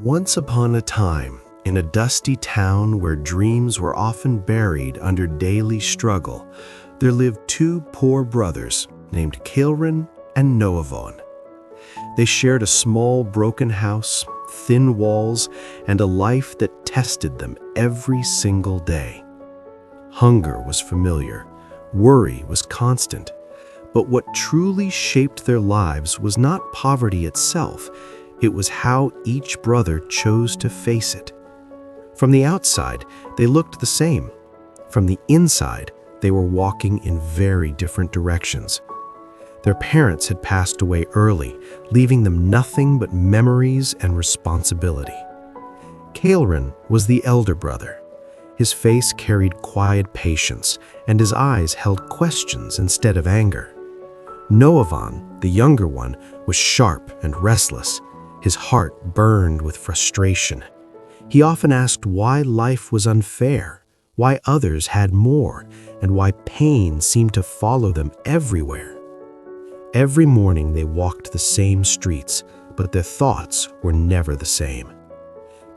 Once upon a time, in a dusty town where dreams were often buried under daily struggle, there lived two poor brothers named Kaelrin and Noevan. They shared a small broken house, thin walls, and a life that tested them every single day. Hunger was familiar, worry was constant, but what truly shaped their lives was not poverty itself, it was how each brother chose to face it. From the outside, they looked the same. From the inside, they were walking in very different directions. Their parents had passed away early, leaving them nothing but memories and responsibility. Kaelrin was the elder brother. His face carried quiet patience, and his eyes held questions instead of anger. Noevan, the younger one, was sharp and restless. His heart burned with frustration. He often asked why life was unfair, why others had more, and why pain seemed to follow them everywhere. Every morning they walked the same streets, but their thoughts were never the same.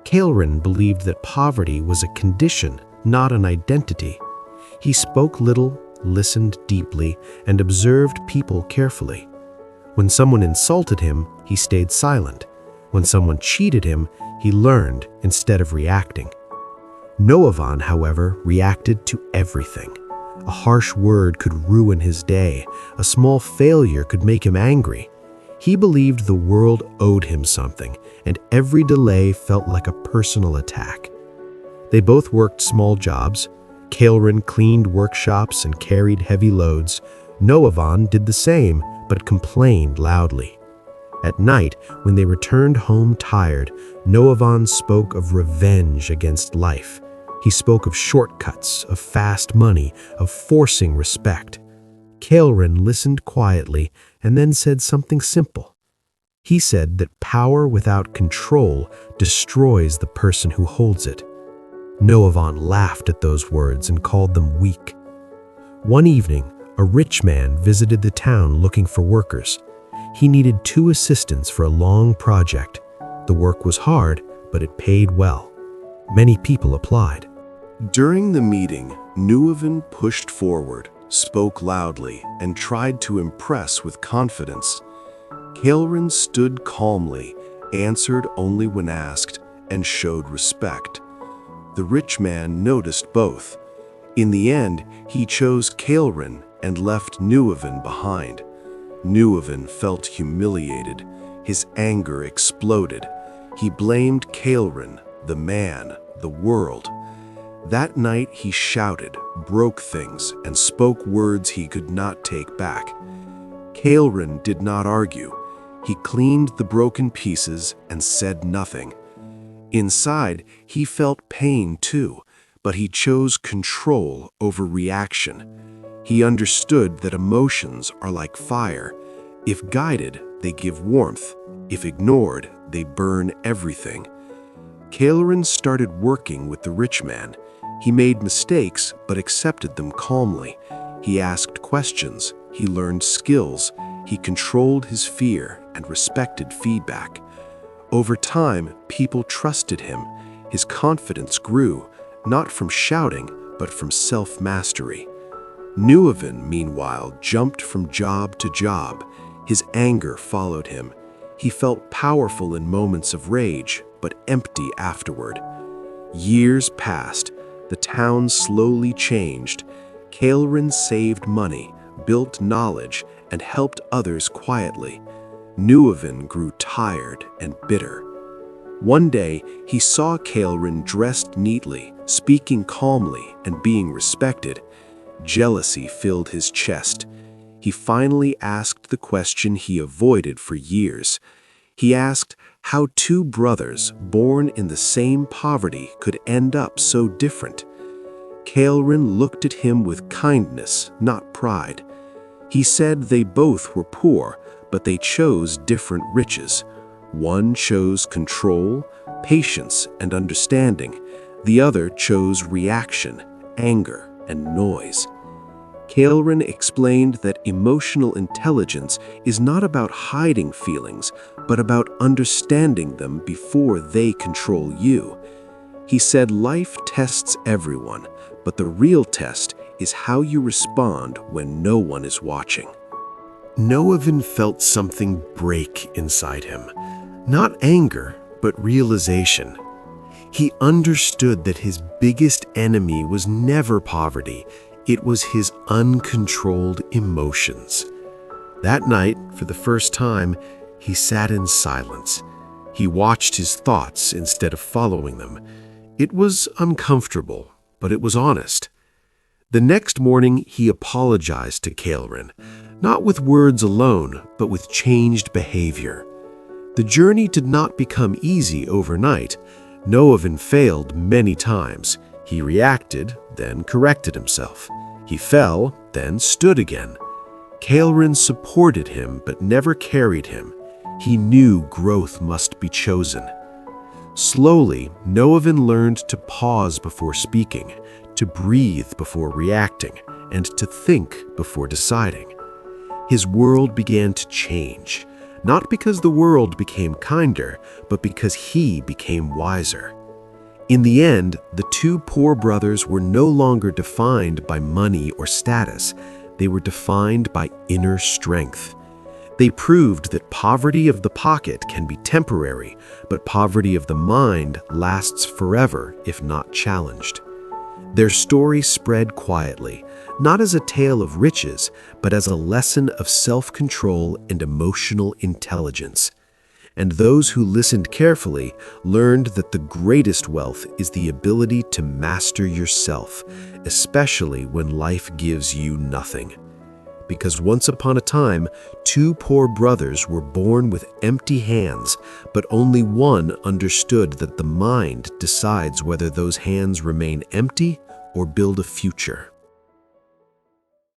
Kaelrin believed that poverty was a condition, not an identity. He spoke little, listened deeply, and observed people carefully. When someone insulted him, he stayed silent. When someone cheated him, he learned instead of reacting. Noevan, however, reacted to everything. A harsh word could ruin his day. A small failure could make him angry. He believed the world owed him something, and every delay felt like a personal attack. They both worked small jobs. Kaelrin cleaned workshops and carried heavy loads. Noevan did the same, but complained loudly. At night, when they returned home tired, Noevan spoke of revenge against life. He spoke of shortcuts, of fast money, of forcing respect. Kaelrin listened quietly and then said something simple. He said that power without control destroys the person who holds it. Noevan laughed at those words and called them weak. One evening, a rich man visited the town looking for workers. He needed 2 assistants for a long project. The work was hard, but it paid well. Many people applied. During the meeting, Noevan pushed forward, spoke loudly, and tried to impress with confidence. Kaelrin stood calmly, answered only when asked, and showed respect. The rich man noticed both. In the end, he chose Kaelrin and left Noevan behind. Noevan felt humiliated. His anger exploded. He blamed Kaelrin, the man, the world. That night he shouted, broke things, and spoke words he could not take back. Kaelrin did not argue. He cleaned the broken pieces and said nothing. Inside, he felt pain too, but he chose control over reaction. He understood that emotions are like fire. If guided, they give warmth. If ignored, they burn everything. Kaelrin started working with the rich man. He made mistakes, but accepted them calmly. He asked questions. He learned skills. He controlled his fear and respected feedback. Over time, people trusted him. His confidence grew, not from shouting, but from self-mastery. Noevan, meanwhile, jumped from job to job. His anger followed him. He felt powerful in moments of rage, but empty afterward. Years passed. The town slowly changed. Kaelrin saved money, built knowledge, and helped others quietly. Noevan grew tired and bitter. One day, he saw Kaelrin dressed neatly, speaking calmly, and being respected. Jealousy filled his chest. He finally asked the question he avoided for years. He asked how 2 brothers born in the same poverty could end up so different. Kaelrin looked at him with kindness, not pride. He said they both were poor, but they chose different riches. One chose control, patience, and understanding. The other chose reaction, anger, and noise. Kaelrin explained that emotional intelligence is not about hiding feelings, but about understanding them before they control you. He said life tests everyone, but the real test is how you respond when no one is watching. Noevan felt something break inside him. Not anger, but realization. He understood that his biggest enemy was never poverty. It was his uncontrolled emotions. That night, for the first time, he sat in silence. He watched his thoughts instead of following them. It was uncomfortable, but it was honest. The next morning, he apologized to Kaelrin, not with words alone, but with changed behavior. The journey did not become easy overnight. Noevan failed many times. He reacted, then corrected himself. He fell, then stood again. Kaelrin supported him, but never carried him. He knew growth must be chosen. Slowly, Noevan learned to pause before speaking, to breathe before reacting, and to think before deciding. His world began to change, not because the world became kinder, but because he became wiser. In the end, the two poor brothers were no longer defined by money or status. They were defined by inner strength. They proved that poverty of the pocket can be temporary, but poverty of the mind lasts forever if not challenged. Their story spread quietly, not as a tale of riches, but as a lesson of self-control and emotional intelligence. And those who listened carefully learned that the greatest wealth is the ability to master yourself, especially when life gives you nothing. Because once upon a time, two poor brothers were born with empty hands, but only one understood that the mind decides whether those hands remain empty or build a future.